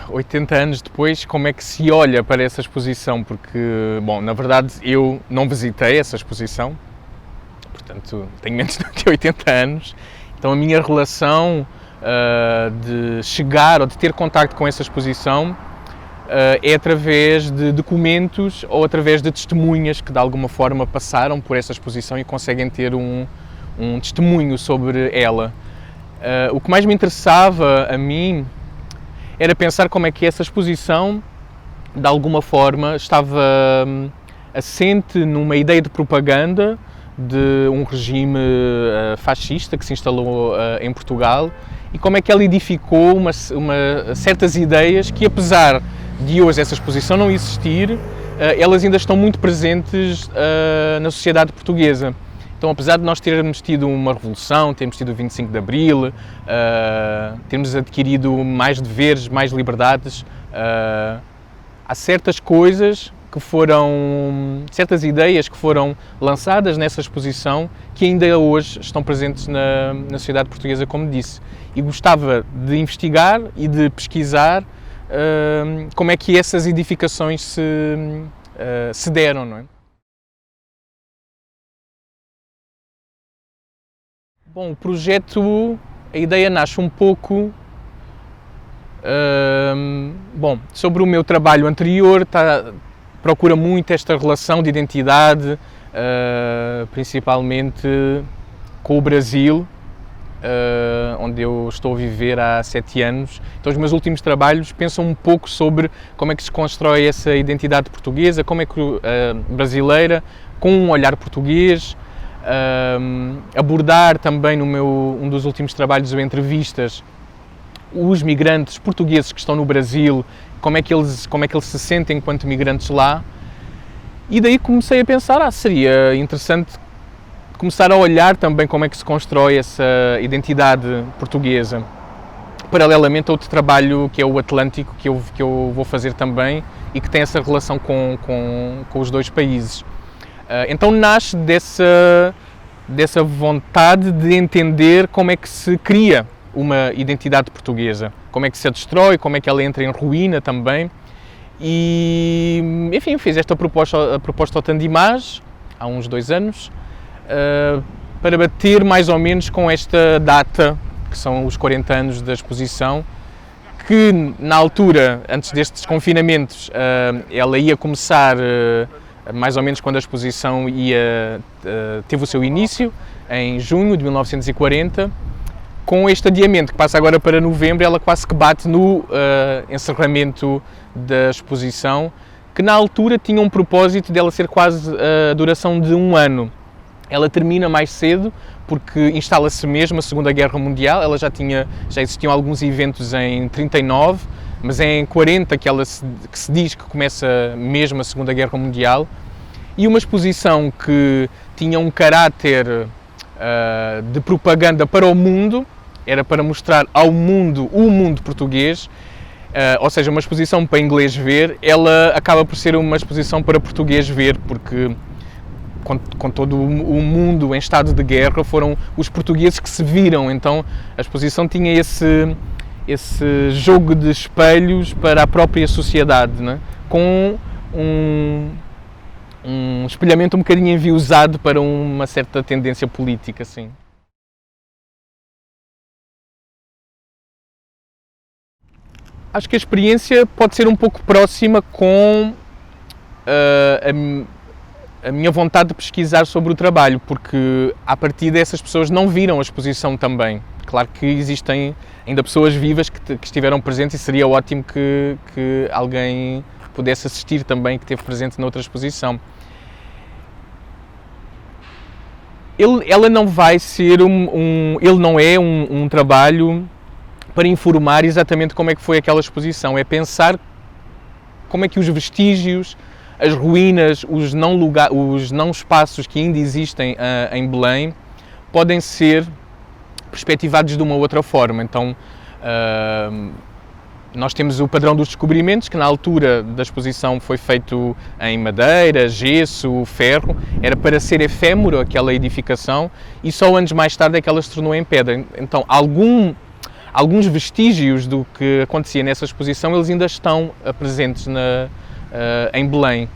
80 anos depois, como é que se olha para essa exposição? Porque, bom, na verdade eu não visitei essa exposição, portanto tenho menos de 80 anos, então a minha relação de chegar ou de ter contacto com essa exposição é através de documentos ou através de testemunhas que de alguma forma passaram por essa exposição e conseguem ter um testemunho sobre ela. O que mais me interessava a mim era pensar como é que essa exposição, de alguma forma, estava assente numa ideia de propaganda de um regime fascista que se instalou em Portugal e como é que ela edificou certas ideias que, apesar de hoje essa exposição não existir, elas ainda estão muito presentes na sociedade portuguesa. Então, apesar de nós termos tido uma revolução, termos tido o 25 de Abril, termos adquirido mais deveres, mais liberdades, há certas coisas que certas ideias que foram lançadas nessa exposição que ainda hoje estão presentes na sociedade portuguesa, como disse. E gostava de investigar e de pesquisar como é que essas edificações se deram, não é? Bom, o projeto, a ideia nasce um pouco sobre o meu trabalho anterior, procura muito esta relação de identidade, principalmente com o Brasil, onde eu estou a viver há 7 anos. Então os meus últimos trabalhos pensam um pouco sobre como é que se constrói essa identidade portuguesa, como é que brasileira, com um olhar português. Abordar também um dos últimos trabalhos ou entrevistas os migrantes portugueses que estão no Brasil, como é que eles se sentem enquanto migrantes lá, e daí comecei a pensar, seria interessante começar a olhar também como é que se constrói essa identidade portuguesa, paralelamente a outro trabalho que é o Atlântico, que eu vou fazer também e que tem essa relação com os dois países. Então nasce dessa vontade de entender como é que se cria uma identidade portuguesa, como é que se a destrói, como é que ela entra em ruína também. E, enfim, fiz esta proposta ao Tandimage há uns 2 anos, para bater mais ou menos com esta data, que são os 40 anos da exposição, que na altura, antes destes confinamentos, ela ia começar mais ou menos quando a exposição teve o seu início, em junho de 1940, com este adiamento que passa agora para novembro, ela quase que bate no encerramento da exposição, que na altura tinha um propósito dela ser quase a duração de 1 ano. Ela termina mais cedo, porque instala-se mesmo a Segunda Guerra Mundial. Ela já existiam alguns eventos em 39, mas é em 40 que se diz que começa mesmo a Segunda Guerra Mundial. E uma exposição que tinha um caráter de propaganda para o mundo, era para mostrar ao mundo o mundo português, ou seja, uma exposição para inglês ver, ela acaba por ser uma exposição para português ver, porque com todo o mundo em estado de guerra, foram os portugueses que se viram. Então a exposição tinha esse jogo de espelhos para a própria sociedade, né? Com um espelhamento um bocadinho enviosado para uma certa tendência política, assim. Acho que a experiência pode ser um pouco próxima com a minha vontade de pesquisar sobre o trabalho, porque a partir dessas pessoas não viram a exposição também. Claro que existem ainda pessoas vivas que estiveram presentes e seria ótimo que alguém pudesse assistir também, que esteve presente noutra exposição. Ela não vai ser ele não é um trabalho para informar exatamente como é que foi aquela exposição, é pensar como é que os vestígios, as ruínas, os não espaços que ainda existem em Belém podem ser perspectivados de uma outra forma. Então, nós temos o padrão dos descobrimentos, que na altura da exposição foi feito em madeira, gesso, ferro, era para ser efêmero aquela edificação, e só anos mais tarde é que ela se tornou em pedra. Então, alguns vestígios do que acontecia nessa exposição, eles ainda estão presentes em Belém.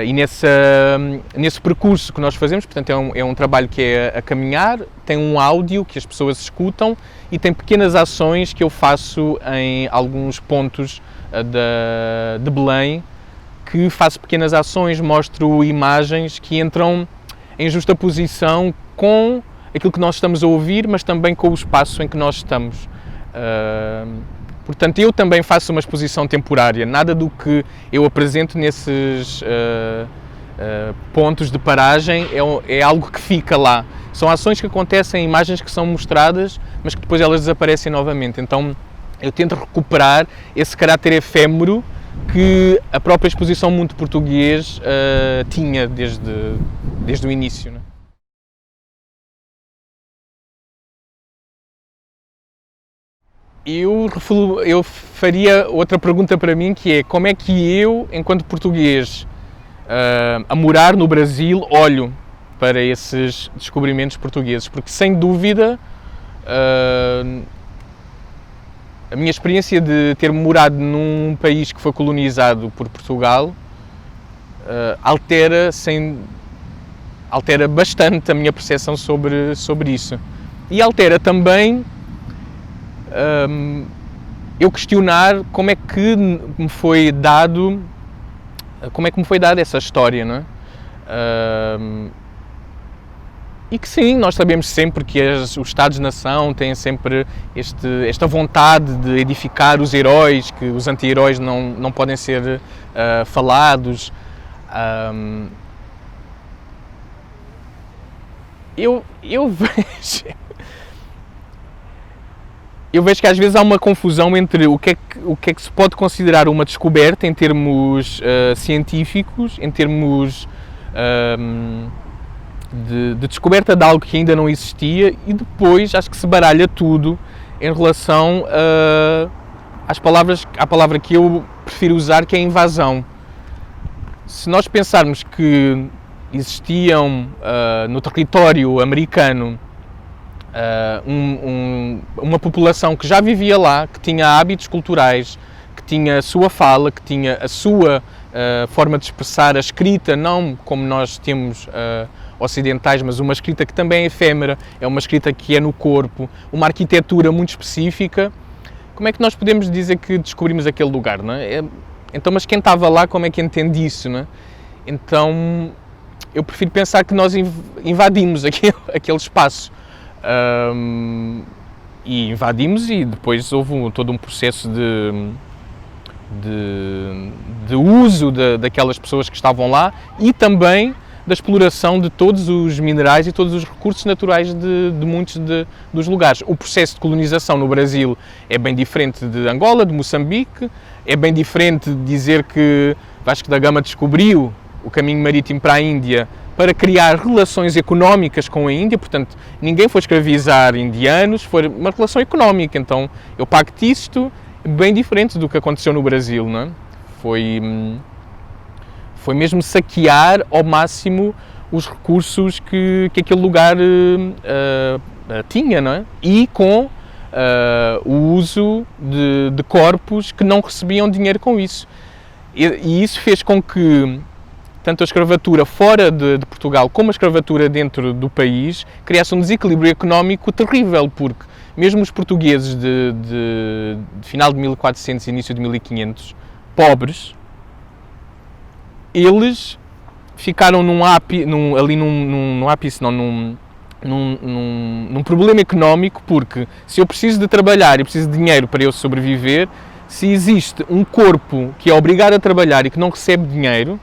E nesse percurso que nós fazemos, portanto, é um trabalho que é a caminhar, tem um áudio que as pessoas escutam e tem pequenas ações que eu faço em alguns pontos de Belém, que faço pequenas ações, mostro imagens que entram em justaposição com aquilo que nós estamos a ouvir, mas também com o espaço em que nós estamos. Portanto, eu também faço uma exposição temporária, nada do que eu apresento nesses pontos de paragem é algo que fica lá. São ações que acontecem, imagens que são mostradas, mas que depois elas desaparecem novamente. Então, eu tento recuperar esse caráter efêmero que a própria exposição Mundo Português tinha desde o início, né? Eu faria outra pergunta para mim, que é como é que eu, enquanto português, a morar no Brasil, olho para esses descobrimentos portugueses? Porque, sem dúvida, a minha experiência de ter morado num país que foi colonizado por Portugal altera bastante a minha percepção sobre isso. E altera também eu questionar como é que me foi dada essa história, não é? E que sim, nós sabemos sempre que os Estados-nação têm sempre esta vontade de edificar os heróis, que os anti-heróis não podem ser falados. Eu vejo que às vezes há uma confusão entre o que é que se pode considerar uma descoberta em termos científicos, em termos de descoberta de algo que ainda não existia, e depois acho que se baralha tudo em relação à palavra que eu prefiro usar, que é invasão. Se nós pensarmos que existiam no território americano uma população que já vivia lá, que tinha hábitos culturais, que tinha a sua fala, que tinha a sua forma de expressar a escrita, não como nós temos ocidentais, mas uma escrita que também é efêmera, é uma escrita que é no corpo, uma arquitetura muito específica. Como é que nós podemos dizer que descobrimos aquele lugar, não é? Então, mas quem estava lá, como é que entende isso, não é? Então, eu prefiro pensar que nós invadimos aquele espaço. E invadimos, e depois houve todo um processo de uso daquelas pessoas que estavam lá, e também da exploração de todos os minerais e todos os recursos naturais de muitos dos lugares. O processo de colonização no Brasil é bem diferente de Angola, de Moçambique, é bem diferente de dizer que Vasco da Gama descobriu o caminho marítimo para a Índia para criar relações económicas com a Índia. Portanto, ninguém foi escravizar indianos, foi uma relação económica. Então, eu pacto isto bem diferente do que aconteceu no Brasil, não é? Foi mesmo saquear ao máximo os recursos que aquele lugar tinha, não é? E com o uso de corpos que não recebiam dinheiro com isso. E isso fez com que tanto a escravatura fora de Portugal como a escravatura dentro do país criasse um desequilíbrio económico terrível, porque mesmo os portugueses de final de 1400 e início de 1500, pobres, eles ficaram num problema económico, porque se eu preciso de trabalhar e preciso de dinheiro para eu sobreviver, se existe um corpo que é obrigado a trabalhar e que não recebe dinheiro,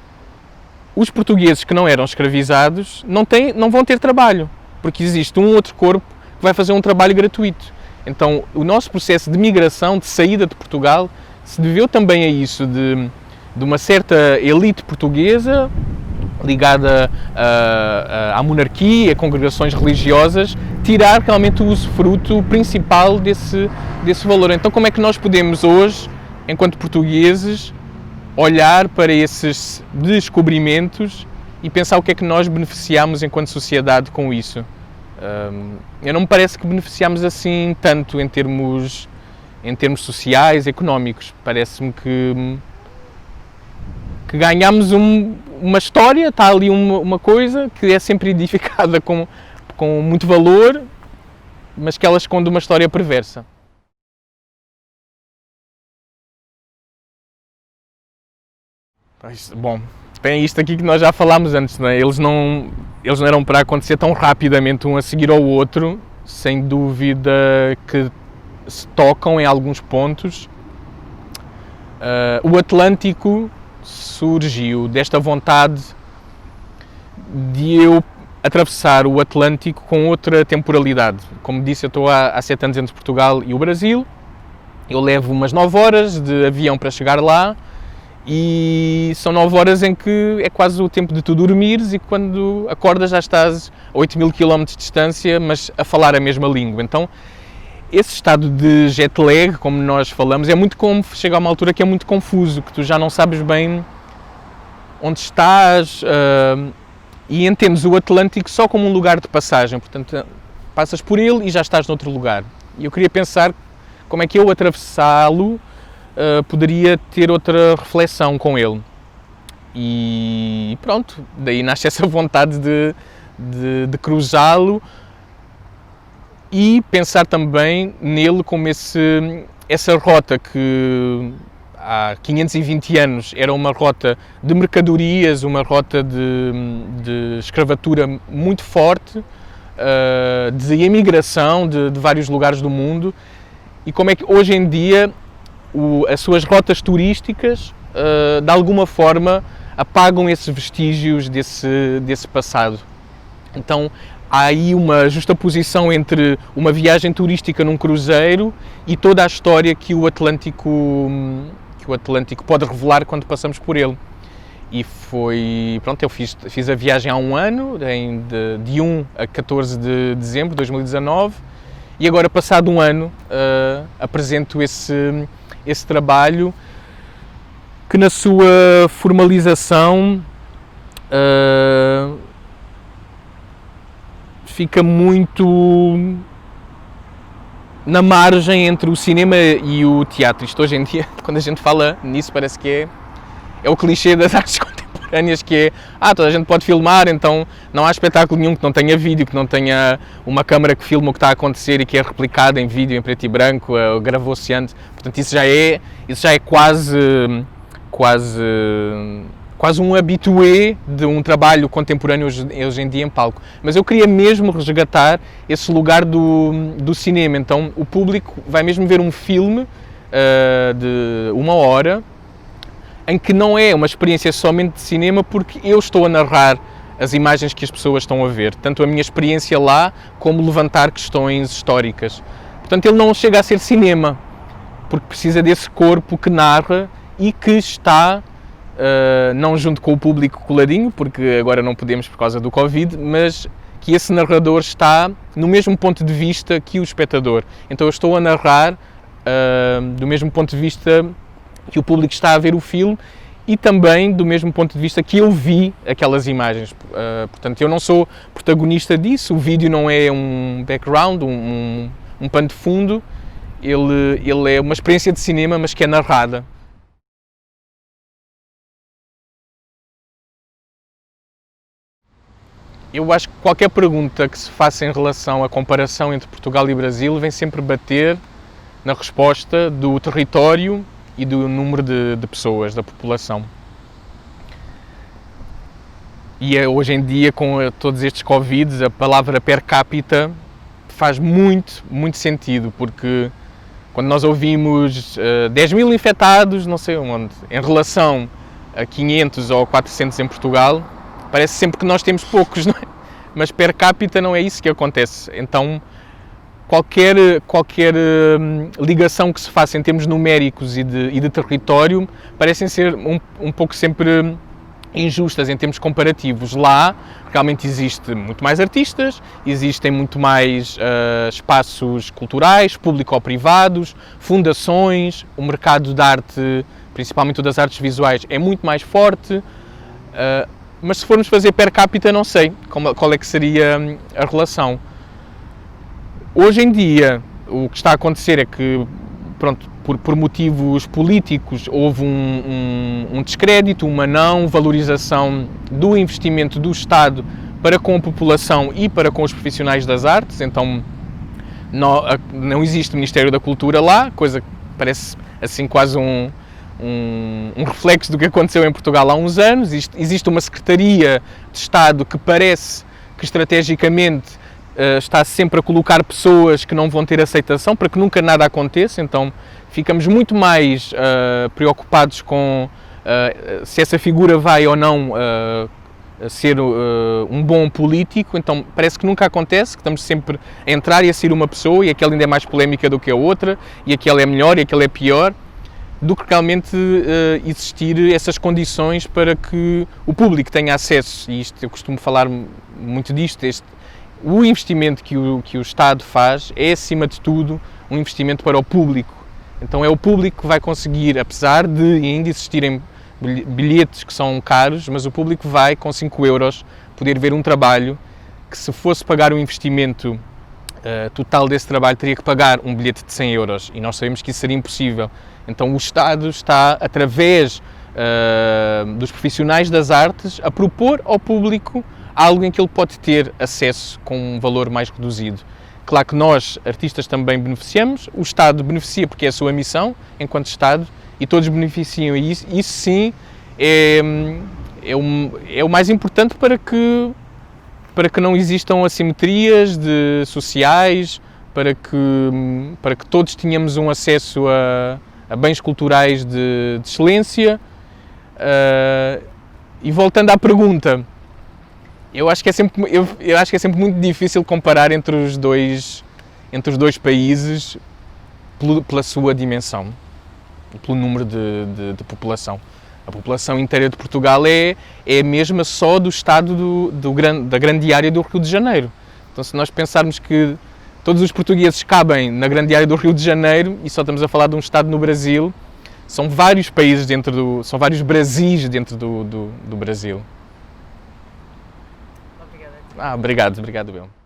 os portugueses que não eram escravizados não vão ter trabalho, porque existe um outro corpo que vai fazer um trabalho gratuito. Então, o nosso processo de migração, de saída de Portugal, se deveu também a isso, de uma certa elite portuguesa ligada à monarquia, a congregações religiosas, tirar realmente o usufruto principal desse valor. Então, como é que nós podemos hoje, enquanto portugueses, olhar para esses descobrimentos e pensar o que é que nós beneficiamos enquanto sociedade com isso? Eu não me parece que beneficiamos assim tanto em termos sociais, económicos. Parece-me que ganhamos uma história, está ali uma coisa que é sempre edificada com muito valor, mas que ela esconde uma história perversa. Bom, tem isto aqui que nós já falámos antes, não é? Eles não eram para acontecer tão rapidamente um a seguir ao outro, sem dúvida que se tocam em alguns pontos. O Atlântico surgiu desta vontade de eu atravessar o Atlântico com outra temporalidade. Como disse, eu estou há 7 anos entre Portugal e o Brasil. Eu levo umas 9 horas de avião para chegar lá e são 9 horas em que é quase o tempo de tu dormires e quando acordas já estás a 8.000 km de distância, mas a falar a mesma língua. Então, esse estado de jet lag, como nós falamos, é muito como chega a uma altura que é muito confuso, que tu já não sabes bem onde estás e entendes o Atlântico só como um lugar de passagem. Portanto, passas por ele e já estás noutro lugar. E eu queria pensar como é que eu atravessá-lo poderia ter outra reflexão com ele. E pronto, daí nasce essa vontade de cruzá-lo e pensar também nele como essa rota que há 520 anos era uma rota de mercadorias, uma rota de escravatura muito forte, de imigração de vários lugares do mundo, e como é que hoje em dia as suas rotas turísticas de alguma forma apagam esses vestígios desse passado. Então há aí uma justaposição entre uma viagem turística num cruzeiro e toda a história que o Atlântico pode revelar quando passamos por ele. E eu fiz a viagem há um ano, de 1 a 14 de dezembro de 2019, e agora, passado um ano, apresento esse trabalho que, na sua formalização, fica muito na margem entre o cinema e o teatro. Isto hoje em dia, quando a gente fala nisso, parece que é o clichê das artes contemporâneas, que é toda a gente pode filmar, então não há espetáculo nenhum que não tenha vídeo, que não tenha uma câmara que filma o que está a acontecer e que é replicado em vídeo, em preto e branco, gravou-se antes. Portanto, isso já é quase um habitué de um trabalho contemporâneo hoje em dia em palco. Mas eu queria mesmo resgatar esse lugar do cinema. Então o público vai mesmo ver um filme de 1 hora, em que não é uma experiência somente de cinema, porque eu estou a narrar as imagens que as pessoas estão a ver. Tanto a minha experiência lá, como levantar questões históricas. Portanto, ele não chega a ser cinema, porque precisa desse corpo que narra e que está não junto com o público coladinho, porque agora não podemos por causa do Covid, mas que esse narrador está no mesmo ponto de vista que o espectador. Então eu estou a narrar do mesmo ponto de vista que o público está a ver o filme e também do mesmo ponto de vista que eu vi aquelas imagens. Portanto, eu não sou protagonista disso, o vídeo não é um background, um pano de fundo, ele é uma experiência de cinema, mas que é narrada. Eu acho que qualquer pergunta que se faça em relação à comparação entre Portugal e Brasil vem sempre bater na resposta do território e do número de pessoas, da população. E hoje em dia, com todos estes Covids, a palavra per capita faz muito, muito sentido, porque quando nós ouvimos 10.000 infectados, não sei onde, em relação a 500 ou 400 em Portugal, parece sempre que nós temos poucos, não é? Mas per capita não é isso que acontece. Então, qualquer ligação que se faça em termos numéricos e de território parecem ser um pouco sempre injustas em termos comparativos. Lá realmente existe muito mais artistas, existem muito mais espaços culturais, público ou privados, fundações, o mercado de arte, principalmente o das artes visuais, é muito mais forte, mas se formos fazer per capita não sei qual é que seria a relação. Hoje em dia, o que está a acontecer é que, pronto, por motivos políticos, houve um descrédito, uma não valorização do investimento do Estado para com a população e para com os profissionais das artes. Então não existe Ministério da Cultura lá, coisa que parece assim quase um reflexo do que aconteceu em Portugal há uns anos. Existe uma Secretaria de Estado que parece que estrategicamente está sempre a colocar pessoas que não vão ter aceitação para que nunca nada aconteça. Então ficamos muito mais preocupados com se essa figura vai ou não ser um bom político. Então parece que nunca acontece, que estamos sempre a entrar e a sair uma pessoa, e aquela ainda é mais polémica do que a outra, e aquela é melhor e aquela é pior, do que realmente existir essas condições para que o público tenha acesso. E isto, eu costumo falar muito disto, o investimento que o Estado faz é, acima de tudo, um investimento para o público. Então é o público que vai conseguir, apesar de ainda existirem bilhetes que são caros, mas o público vai, com 5 euros, poder ver um trabalho que, se fosse pagar o investimento total desse trabalho, teria que pagar um bilhete de 100 euros. E nós sabemos que isso seria impossível. Então o Estado está, através dos profissionais das artes, a propor ao público algo em que ele pode ter acesso com um valor mais reduzido. Claro que nós, artistas, também beneficiamos, o Estado beneficia porque é a sua missão enquanto Estado, e todos beneficiam, e isso sim é o mais importante para que não existam assimetrias sociais, para que todos tenhamos um acesso a bens culturais de excelência. E voltando à pergunta, eu acho que é sempre muito difícil comparar entre os dois países pela sua dimensão, pelo número de população. A população inteira de Portugal é a mesma só do estado da grande área do Rio de Janeiro. Então, se nós pensarmos que todos os portugueses cabem na grande área do Rio de Janeiro, e só estamos a falar de um estado no Brasil, são vários países são vários Brasis dentro do Brasil. Obrigado. Obrigado eu.